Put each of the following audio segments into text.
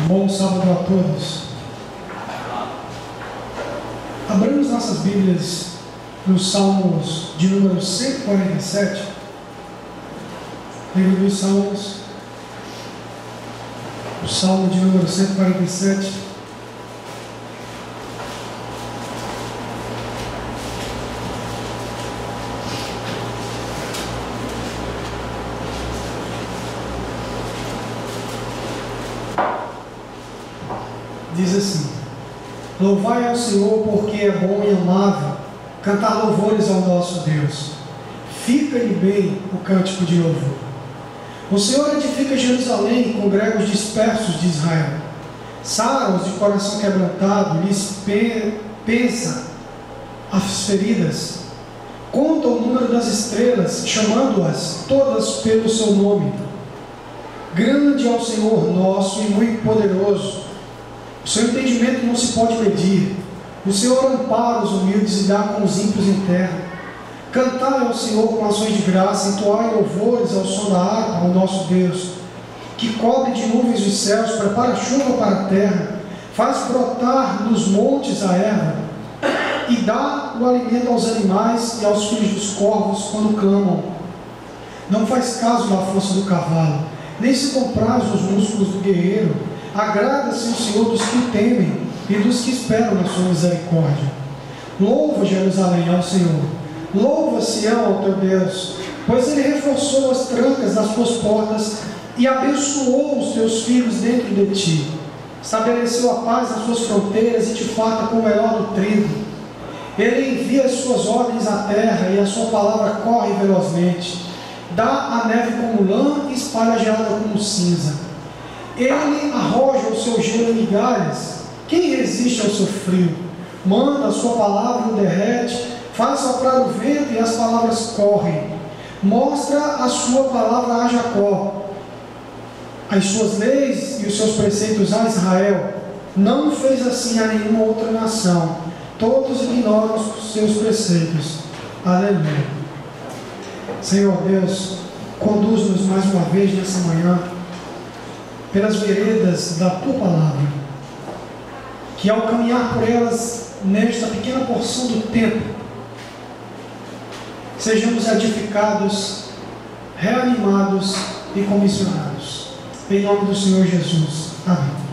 Bom sábado a todos. Abramos nossas Bíblias nos Salmos de número 147. Livro dos Salmos, o Salmo de número 147. Diz assim: louvai ao Senhor porque é bom e amável, cantar louvores ao nosso Deus. Fica-lhe bem o cântico de louvor. O Senhor edifica Jerusalém e congrega os dispersos de Israel. Sara os de coração quebrantado, lhes pensa as feridas. Conta o número das estrelas, chamando-as todas pelo seu nome. Grande é o Senhor nosso e muito poderoso. O seu entendimento não se pode medir. O Senhor ampara os humildes e dá com os ímpios em terra. Cantai ao Senhor com ações de graça, entoai louvores ao som da harpa, ao nosso Deus, que cobre de nuvens os céus, prepara chuva para a terra, faz brotar nos montes a erva, e dá o alimento aos animais e aos filhos dos corvos quando clamam. Não faz caso da força do cavalo, nem se compraz os músculos do guerreiro. Agrada-se o Senhor dos que o temem e dos que esperam na sua misericórdia. Louva, Jerusalém, ao Senhor. Louva, Sião, ao teu Deus, pois Ele reforçou as trancas das tuas portas e abençoou os teus filhos dentro de ti. Estabeleceu a paz nas suas fronteiras e te farta com o melhor do trigo. Ele envia as suas ordens à terra e a sua palavra corre velozmente. Dá a neve como lã e espalha a geada como cinza. Ele arroja o seu gelo em migalhas. Quem resiste ao seu frio? Manda a sua palavra e o derrete. Faz soprar o vento e as palavras correm. Mostra a sua palavra a Jacó, as suas leis e os seus preceitos a Israel. Não fez assim a nenhuma outra nação. Todos ignoram os seus preceitos. Aleluia. Senhor Deus, conduz-nos mais uma vez nessa manhã pelas veredas da Tua Palavra, que ao caminhar por elas nesta pequena porção do tempo, sejamos edificados, reanimados e comissionados. Em nome do Senhor Jesus. Amém.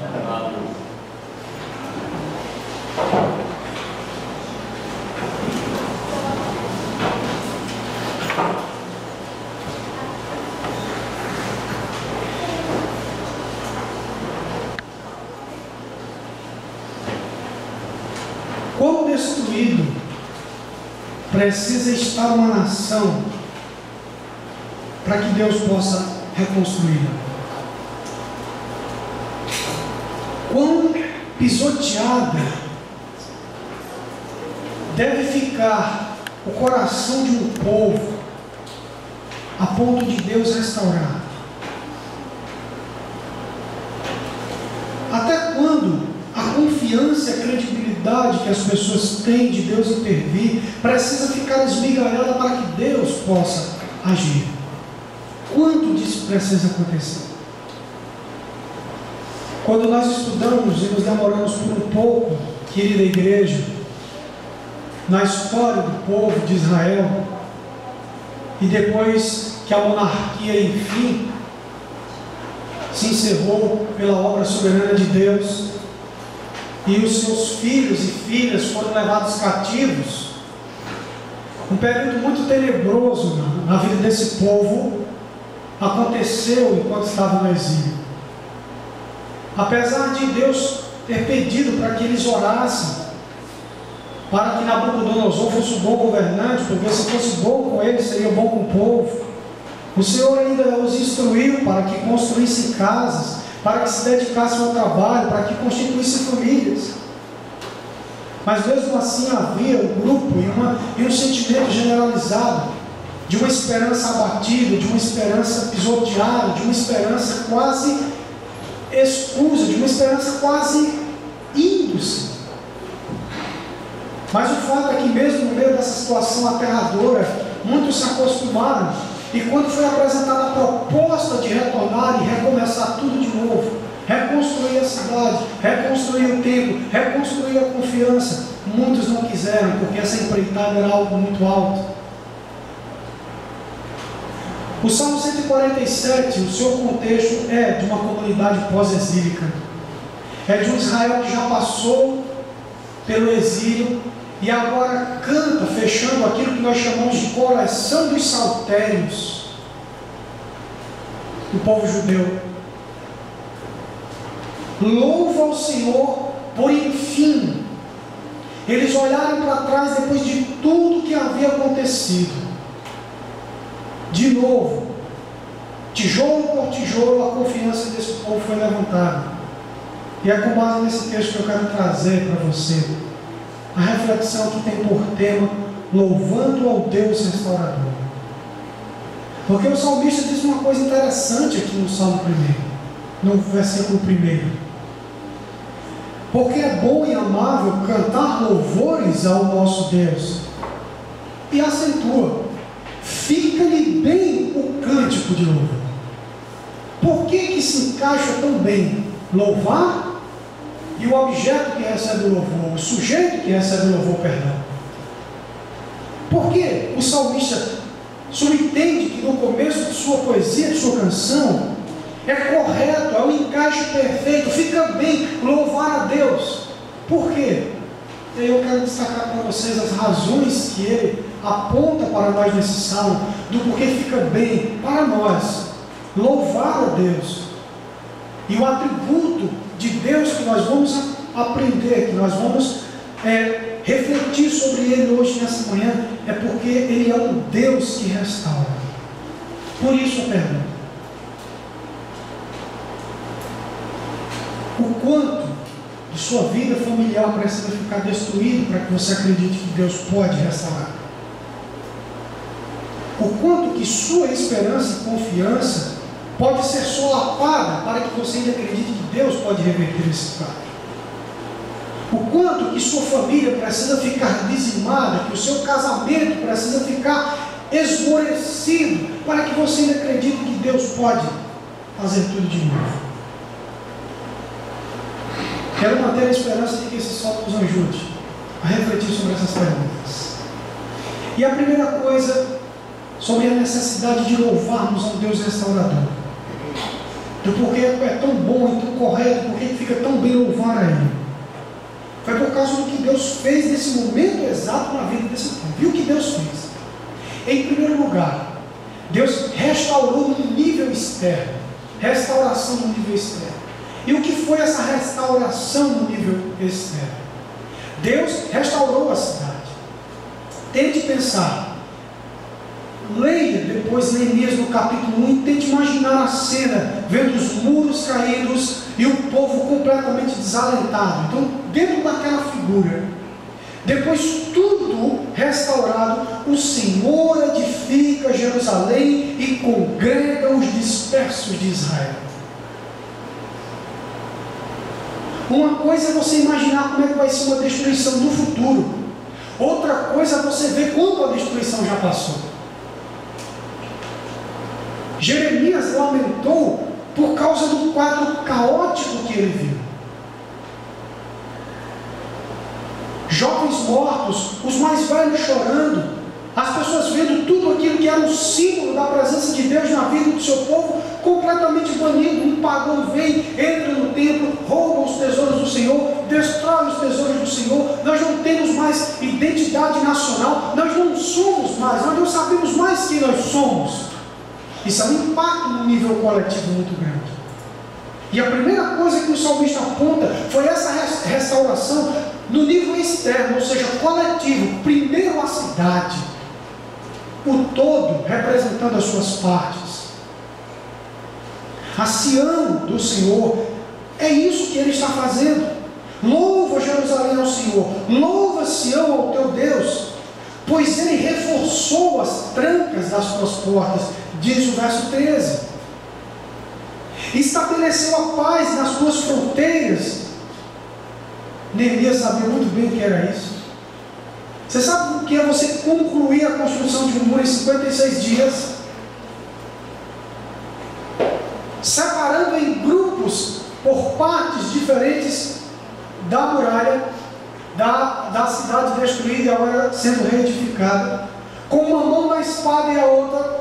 Quão destruído precisa estar uma nação para que Deus possa reconstruí-la? Quão pisoteada deve ficar o coração de um povo a ponto de Deus restaurar? Até quando a confiança e a credibilidade que as pessoas têm de Deus intervir precisa ficar esmigalhada para que Deus possa agir? Quanto disso precisa acontecer? Quando nós estudamos e nos demoramos por um pouco, querida igreja, na história do povo de Israel, e depois que a monarquia enfim se encerrou pela obra soberana de Deus, e os seus filhos e filhas foram levados cativos, um período muito tenebroso na vida desse povo aconteceu enquanto estava no exílio. Apesar de Deus ter pedido para que eles orassem, para que Nabucodonosor fosse um bom governante, porque se fosse bom com eles, seria bom com o povo, o Senhor ainda os instruiu para que construíssem casas, para que se dedicassem ao trabalho, para que constituíssem famílias. Mas mesmo assim havia um grupo e um sentimento generalizado de uma esperança abatida, de uma esperança pisoteada, de uma esperança quase escusa, de uma esperança quase indo-se. Mas o fato é que mesmo no meio dessa situação aterradora, muitos se acostumaram, e quando foi apresentada a proposta de retornar e recomeçar tudo de novo, reconstruir a cidade, reconstruir o templo, reconstruir a confiança. Muitos não quiseram, porque essa empreitada era algo muito alto. O Salmo 147, o seu contexto é de uma comunidade pós-exílica. É de um Israel que já passou pelo exílio e agora canta, fechando aquilo que nós chamamos de coleção dos saltérios do povo judeu. Louva ao Senhor por enfim eles olharem para trás depois de tudo que havia acontecido. De novo, tijolo por tijolo, a confiança desse povo foi levantada. E é com base nesse texto que eu quero trazer para você a reflexão que tem por tema louvando ao Deus restaurador. Porque o salmista diz uma coisa interessante aqui no Salmo 1, no versículo 1. Porque é bom e amável cantar louvores ao nosso Deus. E acentua: fica-lhe bem o cântico de louvor. Por que se encaixa tão bem louvar e o objeto que recebe o louvor, o sujeito que recebe o louvor, perdão? Porque o salmista subentende que no começo de sua poesia, de sua canção, é correto, é um encaixe perfeito, fica bem louvar a Deus. Por quê? Eu quero destacar para vocês as razões que ele aponta para nós nesse salmo, do porquê fica bem para nós louvar a Deus. E o atributo de Deus que nós vamos aprender, que nós vamos refletir sobre ele hoje nessa manhã, é porque ele é um Deus que restaura. Por isso eu pergunto: o quanto de sua vida familiar precisa ficar destruído para que você acredite que Deus pode restaurar? O quanto que sua esperança e confiança pode ser solapada para que você ainda acredite que Deus pode reverter esse quadro? O quanto que sua família precisa ficar dizimada, que o seu casamento precisa ficar esmorecido para que você ainda acredite que Deus pode fazer tudo de novo? Quero manter a esperança de que esse salmo nos ajude a refletir sobre essas perguntas. E a primeira coisa, sobre a necessidade de louvarmos a um Deus restaurador. Do porquê é tão bom e tão correto, porquê fica tão bem louvar a Ele. Foi por causa do que Deus fez nesse momento exato na vida desse povo. Viu o que Deus fez? Em primeiro lugar, Deus restaurou no nível externo. Restauração no nível externo. E o que foi essa restauração no nível externo? Deus restaurou a cidade. Tente pensar. Leia depois Neemias no capítulo 1 e tente imaginar a cena, vendo os muros caídos e o povo completamente desalentado. Então, dentro daquela figura, depois tudo restaurado, o Senhor edifica Jerusalém e congrega os dispersos de Israel. Uma coisa é você imaginar como é que vai ser uma destruição no futuro. Outra coisa é você ver quando a destruição já passou. Jeremias lamentou por causa do quadro caótico que ele viu. Jovens mortos, os mais velhos chorando, as pessoas vendo tudo aquilo que era um símbolo da presença de Deus na vida do seu povo completamente banido. Um pagão vem, entra no templo, rouba os tesouros do Senhor, destrói os tesouros do Senhor. Nós não temos mais identidade nacional, nós não somos mais, nós não sabemos mais quem nós somos. Isso é um impacto no nível coletivo muito grande. E a primeira coisa que o salmista aponta foi essa restauração no nível externo, ou seja, coletivo. Primeiro a cidade, o todo representando as suas partes. A Sião do Senhor, é isso que ele está fazendo. Louva Jerusalém ao Senhor, louva Sião ao teu Deus, pois ele reforçou as trancas das tuas portas, diz o verso 13. Estabeleceu a paz nas tuas fronteiras. Neemias sabia muito bem o que era isso. Você sabe o que é você concluir a construção de um muro em 56 dias? Separando em grupos por da muralha, da cidade destruída e agora sendo reedificada, com uma mão na espada e a outra,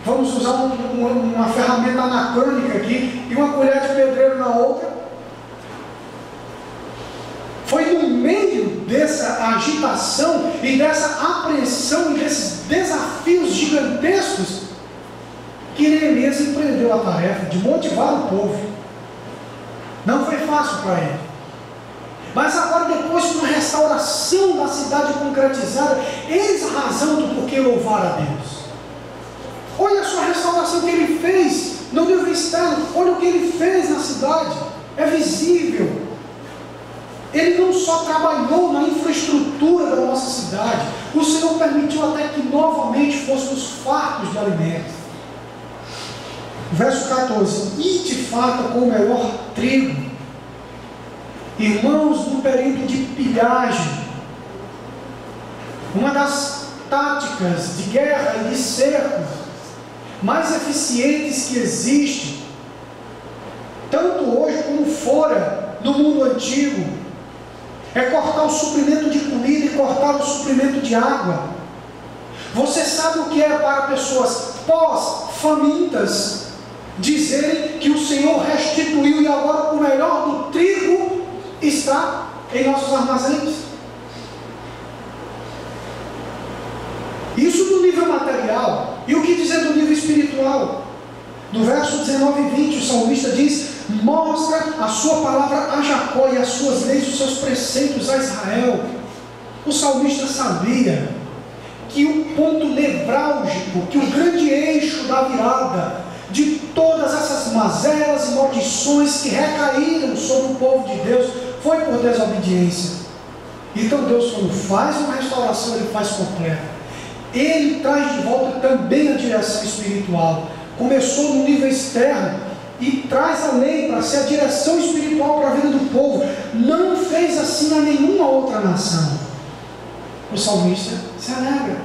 vamos usar uma ferramenta anacrônica aqui, e uma colher de pedreiro na outra. Foi no meio dessa agitação e dessa apreensão e desses desafios gigantescos que Neemias empreendeu a tarefa de motivar o povo. Não foi fácil para ele. Mas agora, depois com a restauração da cidade concretizada, eis a razão do porquê louvar a Deus. Olha só a restauração que ele fez no nível externo, olha o que ele fez na cidade, é visível. Ele não só trabalhou na infraestrutura da nossa cidade, o Senhor permitiu até que novamente fôssemos fartos de alimento. Verso 14: e te farta com o melhor trigo. Irmãos, no período de pilhagem, uma das táticas de guerra e de cerco mais eficientes que existe, tanto hoje como fora no mundo antigo, é cortar o suprimento de comida e cortar o suprimento de água. Você sabe o que é para pessoas pós-famintas dizerem que o Senhor restituiu e agora o melhor do trigo está em nossos armazéns? Isso no nível material. E o que dizer do nível espiritual? No verso 19 e 20 o salmista diz: mostra a sua palavra a Jacó e as suas leis, os seus preceitos a Israel. O salmista sabia que o ponto nevrálgico, que o grande eixo da virada de todas essas mazelas e maldições que recaíram sobre o povo de Deus foi por desobediência. Então Deus, quando faz uma restauração, Ele faz completa. Ele traz de volta também a direção espiritual. Começou no nível externo e traz a lei para ser a direção espiritual para a vida do povo. Não fez assim a nenhuma outra nação. O salmista se alegra.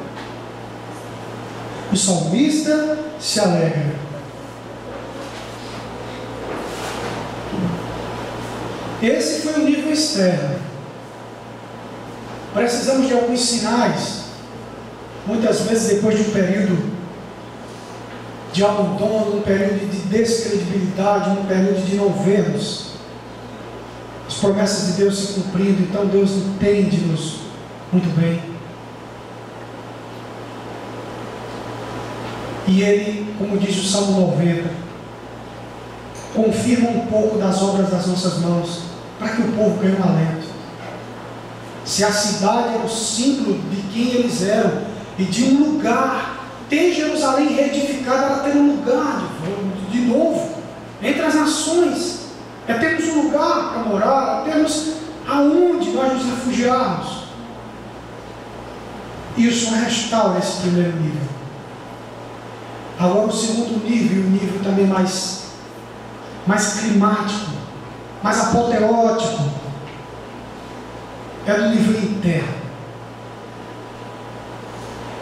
O salmista se alegra. Esse foi o nível externo. Precisamos de alguns sinais. Muitas vezes, depois de um período de abandono, um período de descredibilidade, um período de não vermos as promessas de Deus se cumprindo, então Deus entende-nos muito bem. E Ele, como diz o Salmo 90, confirma um pouco das obras das nossas mãos, para que o povo ganhe um alento. Se a cidade era o símbolo de quem eles eram, e de um lugar, ter Jerusalém reedificada era ter um lugar de novo, entre as nações, é termos um lugar para morar, é termos aonde nós nos refugiarmos. E o Senhor restaura esse primeiro nível. Agora o segundo nível, o nível também mais climático, mais apoteótico, é do nível interno.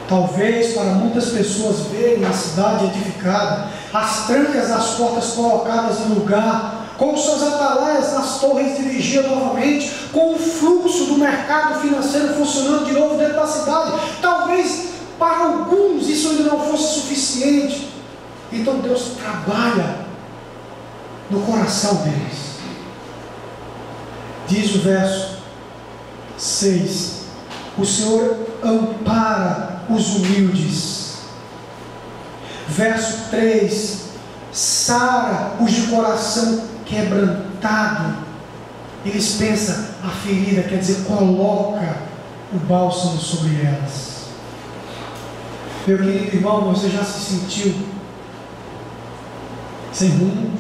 Talvez para muitas pessoas verem a cidade edificada, as trancas das portas colocadas no lugar, com os seus atalaias nas torres de vigia novamente, com o fluxo do mercado financeiro funcionando de novo dentro da cidade. Talvez para alguns isso ainda não fosse suficiente. Então Deus trabalha no coração deles. Diz o verso 6: o Senhor ampara os humildes. Verso 3: sara os de coração quebrantado. Eles pensam, a ferida, quer dizer, coloca o bálsamo sobre elas. Meu querido irmão, você já se sentiu sem rumo?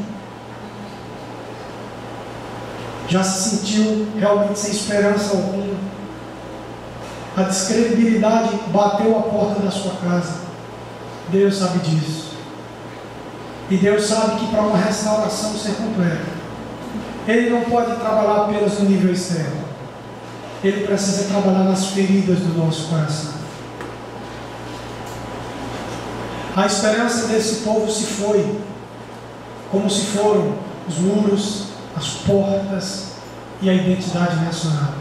Já se sentiu realmente sem esperança alguma? A descredibilidade bateu a porta da sua casa. Deus sabe disso. E Deus sabe que para uma restauração ser completa, Ele não pode trabalhar apenas no nível externo. Ele precisa trabalhar nas feridas do nosso coração. A esperança desse povo se foi, como se foram os muros, as portas, e a identidade nacional.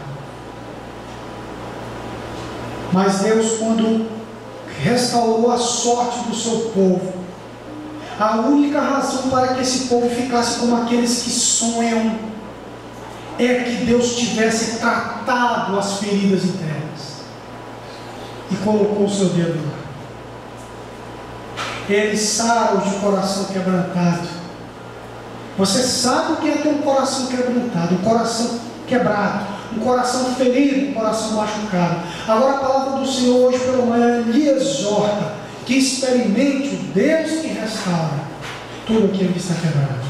Mas Deus, quando restaurou a sorte do seu povo, a única razão para que esse povo ficasse como aqueles que sonham é que Deus tivesse tratado as feridas internas e colocou o seu dedo lá. Ele sara os de coração quebrantado. Você sabe o que é ter um coração quebrantado, um coração quebrado, um coração ferido, um coração machucado. Agora a palavra do Senhor hoje pela manhã lhe exorta que experimente o Deus que restaura tudo aquilo que está quebrado.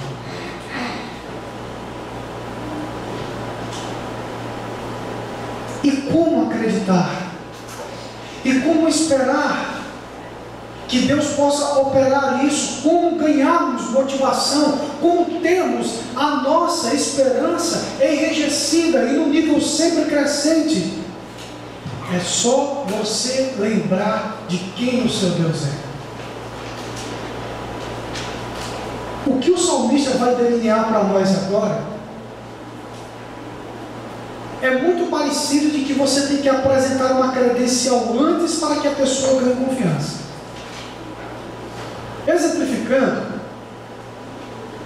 E como acreditar? E como esperar que Deus possa operar isso? Como ganharmos motivação? Como termos a nossa esperança enrijecida e num nível sempre crescente? É só você lembrar de quem o seu Deus é. O que o salmista vai delinear para nós agora é muito parecido de que você tem que apresentar uma credencial antes para que a pessoa ganhe confiança. Exemplificando,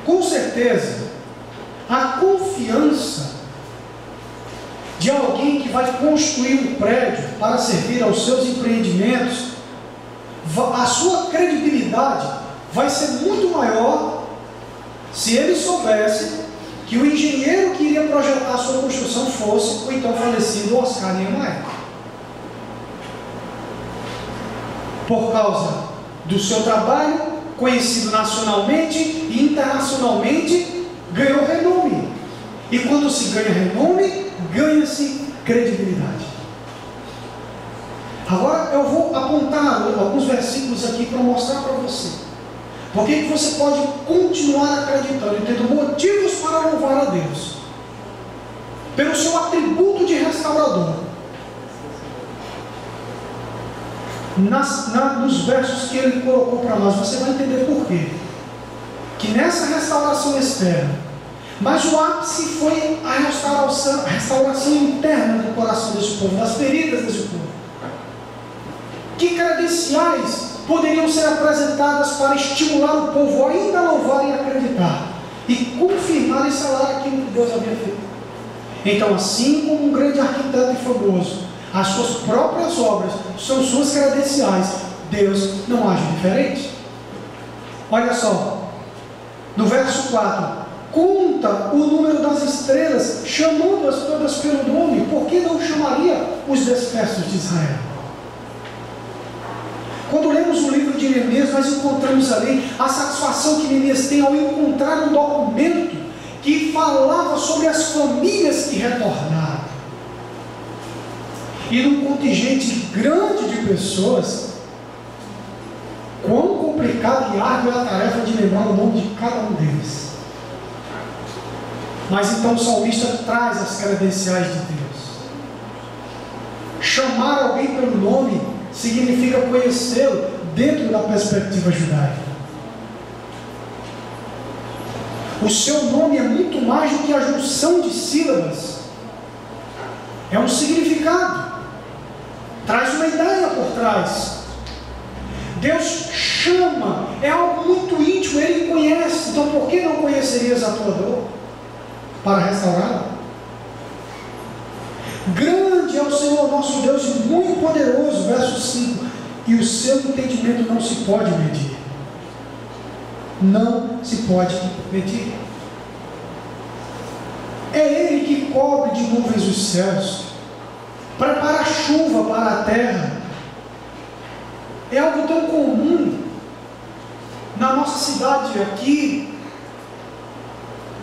com certeza, a confiança de alguém que vai construir um prédio para servir aos seus empreendimentos, a sua credibilidade vai ser muito maior se ele soubesse que o engenheiro que iria projetar a sua construção fosse o então falecido Oscar Niemeyer. Por causa do seu trabalho, conhecido nacionalmente e internacionalmente, ganhou renome. E quando se ganha renome, ganha-se credibilidade. Agora eu vou apontar alguns versículos aqui para mostrar para você por que você pode continuar acreditando e tendo motivos para louvar a Deus pelo seu atributo de restaurador. Nos versos que ele colocou para nós, você vai entender por quê. Que nessa restauração externa, mas o ápice foi a restauração interna do coração desse povo, das feridas desse povo. Que credenciais poderiam ser apresentadas para estimular o povo a ainda louvar e acreditar e confirmar e selar aquilo que Deus havia feito? Então, assim como um grande arquiteto e famoso, as suas próprias obras são suas credenciais, Deus não age diferente. Olha só, no verso 4: conta o número das estrelas, chamando-as todas pelo nome, por que não chamaria os dispersos de Israel? Quando lemos o livro de Neemias, nós encontramos ali a satisfação que Neemias tem ao encontrar um documento que falava sobre as famílias que retornaram. E num contingente grande de pessoas, quão complicada e árdua é a tarefa de lembrar o nome de cada um deles. Mas então o salmista traz as credenciais de Deus. Chamar alguém pelo nome significa conhecê-lo dentro da perspectiva judaica. O seu nome é muito mais do que a junção de sílabas. É um significado. Traz uma ideia por trás. Deus chama, é algo muito íntimo, Ele conhece. Então por que não conhecerias a tua dor? Para restaurá-la? Grande é o Senhor nosso Deus e muito poderoso, verso 5, e o seu entendimento não se pode medir. Não se pode medir. É Ele que cobre de nuvens os céus, prepara a chuva para a terra. É algo tão comum na nossa cidade aqui.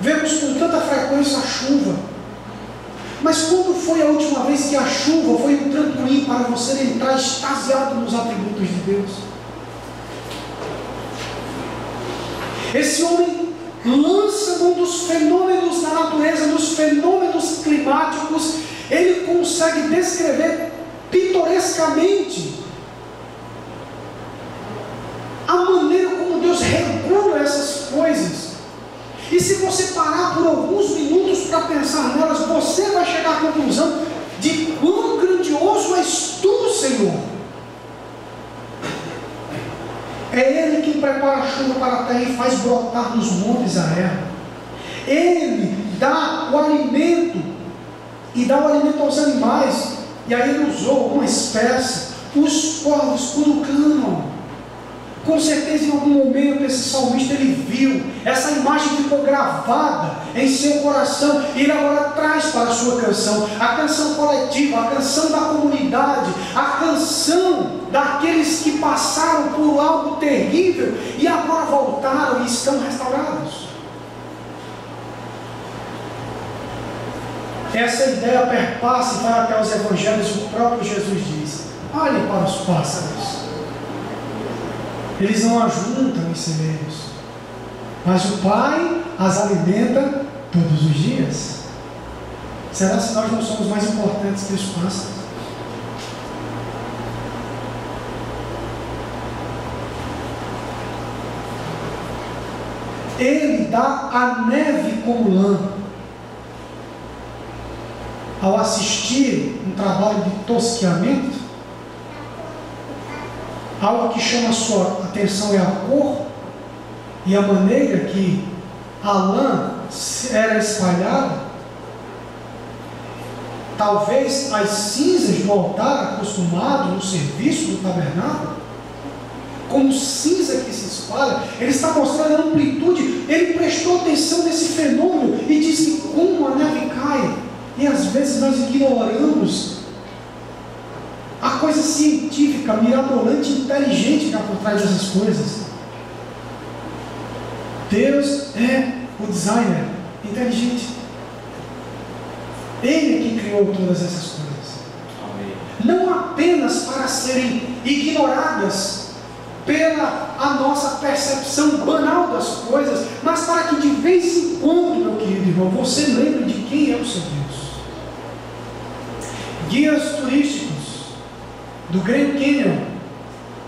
Vemos com tanta frequência a chuva. Mas quando foi a última vez que a chuva foi um trampolim para você entrar extasiado nos atributos de Deus? Esse homem lança um dos fenômenos da natureza, dos fenômenos climáticos. Ele consegue descrever pitorescamente a maneira como Deus regula essas coisas. E se você parar por alguns minutos para para pensar nelas, você vai chegar à conclusão de quão grandioso és tu, Senhor. É Ele quem prepara a chuva para a terra e faz brotar nos montes a erva. Ele dá o alimento e dá o alimento aos animais. E aí ele usou uma espécie. Os corvos quando clamam. Com certeza em algum momento esse salmista ele viu, essa imagem ficou gravada em seu coração e ele agora traz para a sua canção, a canção coletiva, a canção da comunidade, a canção daqueles que passaram por algo terrível e agora voltaram e estão restaurados. Essa ideia perpassa e vai até os evangelhos. O próprio Jesus diz: olhe para os pássaros. Eles não ajuntam em celeiros, mas o Pai as alimenta todos os dias. Será que nós não somos mais importantes que os pássaros? Ele dá a neve como lã. Ao assistir um trabalho de tosqueamento, algo que chama a sua atenção é a cor e a maneira que a lã era espalhada. Talvez as cinzas do altar acostumado no serviço do tabernáculo, como cinza que se espalha, ele está mostrando a amplitude. Ele prestou atenção nesse fenômeno e disse como a neve cai. E às vezes nós ignoramos a coisa científica, mirabolante, inteligente que está por trás dessas coisas. Deus é o designer inteligente. Ele é quem criou todas essas coisas. Amém. Não apenas para serem ignoradas pela a nossa percepção banal das coisas, mas para que de vez em quando, meu querido irmão, você lembre de quem é o seu Deus. Guias turísticos do Grand Canyon,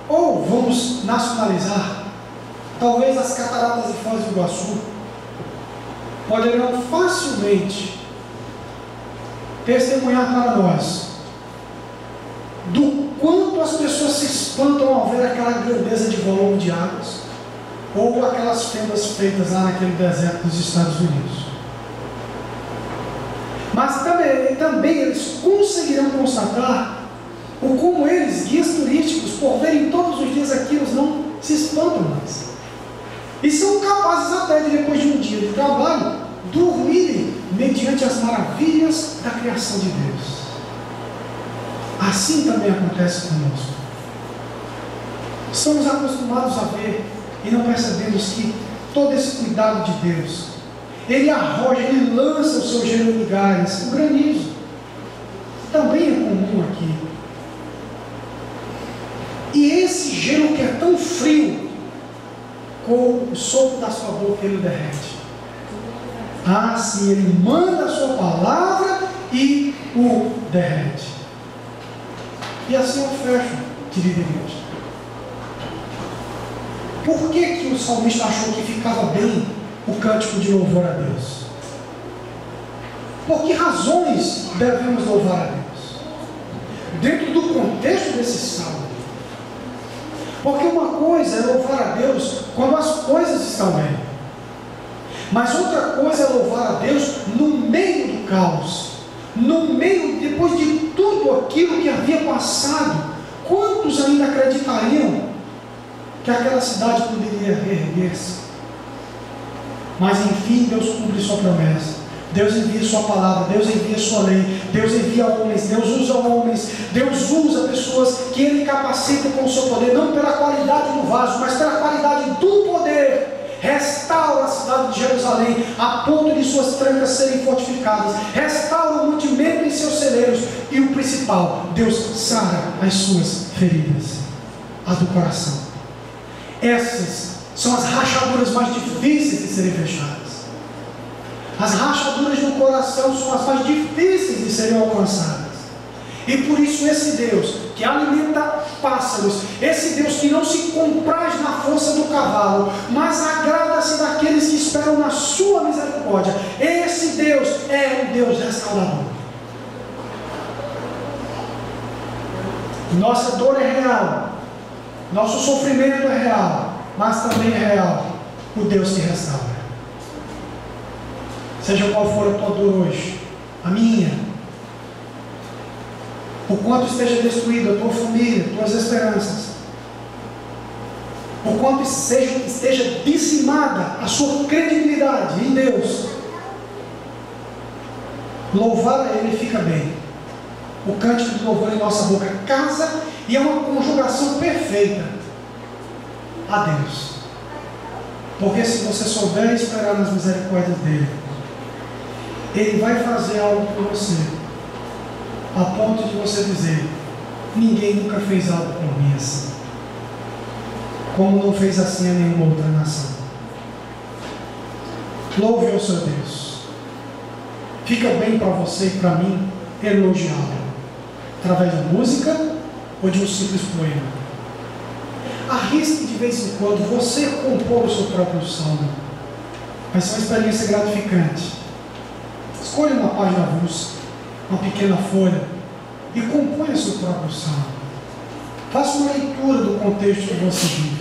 ou vamos nacionalizar, talvez as cataratas de Foz do Iguaçu, poderão facilmente testemunhar para nós do quanto as pessoas se espantam ao ver aquela grandeza de volume de águas, ou aquelas fendas feitas lá naquele deserto dos Estados Unidos. Mas também eles conseguirão constatar o como eles, guias turísticos, por verem todos os dias aquilo, não se espantam mais. E são capazes até de, depois de um dia de trabalho, dormirem mediante as maravilhas da criação de Deus. Assim também acontece conosco. Estamos acostumados a ver e não percebemos que todo esse cuidado de Deus, Ele arroja, Ele lança o seu gelo em lugares. O granizo também é comum aqui. E esse gelo que é tão frio, com o sopro da sua boca ele derrete. Ah, sim, Ele manda a sua palavra e o derrete. E assim eu fecho, querida igreja. Por que o salmista achou que ficava bem o cântico de louvor a Deus? Por que razões devemos louvar a Deus? Dentro do contexto desse salmo. Porque uma coisa é louvar a Deus quando as coisas estão bem. Mas outra coisa é louvar a Deus no meio do caos. No meio, depois de tudo aquilo que havia passado. Quantos ainda acreditariam que aquela cidade poderia reerguer-se? Mas enfim, Deus cumpre sua promessa. Deus envia sua palavra, Deus envia sua lei, Deus envia homens, Deus usa homens, Deus usa pessoas que Ele capacita com o seu poder, não pela qualidade do vaso, mas pela qualidade do poder. Restaura a cidade de Jerusalém, a ponto de suas trancas serem fortificadas, restaura o mantimento em seus celeiros, e o principal, Deus sara as suas feridas, as do coração. Essas são as rachaduras mais difíceis de serem fechadas. As rachaduras do coração são as mais difíceis de serem alcançadas. E por isso esse Deus que alimenta pássaros, esse Deus que não se compraz na força do cavalo, mas agrada-se daqueles que esperam na sua misericórdia, esse Deus é um Deus restaurador. Nossa dor é real, nosso sofrimento é real, mas também é real o Deus que restaura. Seja qual for a tua dor hoje, a minha, o quanto esteja destruída a tua família, tuas esperanças, o quanto esteja dizimada a sua credibilidade em Deus, louvar a Ele fica bem. O cântico de louvor em nossa boca casa e é uma conjugação perfeita a Deus. Porque se você souber esperar nas misericórdias dEle, Ele vai fazer algo por você, a ponto de você dizer: ninguém nunca fez algo por mim assim, como não fez assim a nenhuma outra nação. Louve ao seu Deus. Fica bem para você e para mim elogiá-lo, através da música ou de um simples poema. Arrisque de vez em quando você compor o seu próprio salmo. Vai ser uma experiência gratificante. Escolha uma página avulsa, uma pequena folha, e componha seu próprio salmo. Faça uma leitura do contexto que você vive.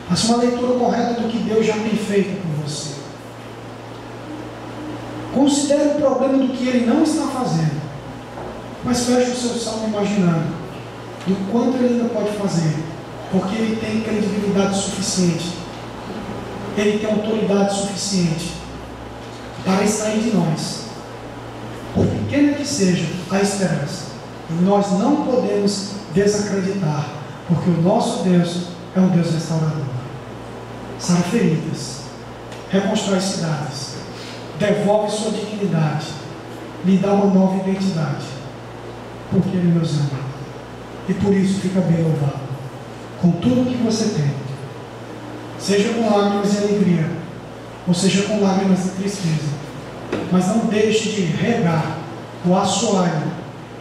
Faça uma leitura correta do que Deus já tem feito por você. Considere o problema do que Ele não está fazendo, mas feche o seu salmo imaginando do quanto Ele ainda pode fazer, porque Ele tem credibilidade suficiente, Ele tem autoridade suficiente para extrair de nós, por pequena que seja, a esperança. E nós não podemos desacreditar, porque o nosso Deus é um Deus restaurador. Sara feridas, reconstrói cidades, devolve sua dignidade, lhe dá uma nova identidade, porque Ele nos ama. E por isso fica bem louvado, com tudo que você tem, seja com lágrimas de alegria, ou seja com lágrimas de tristeza, mas não deixe de regar o assoalho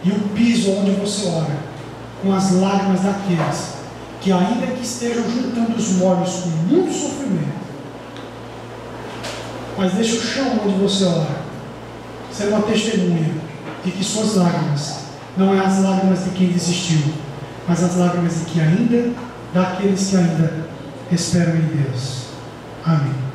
e o piso onde você ora com as lágrimas daqueles que, ainda que estejam juntando os molhos com muito sofrimento, mas deixe o chão onde você ora ser uma testemunha de que suas lágrimas não é as lágrimas de quem desistiu, mas as lágrimas de que ainda, daqueles que ainda esperam em Deus. Amém.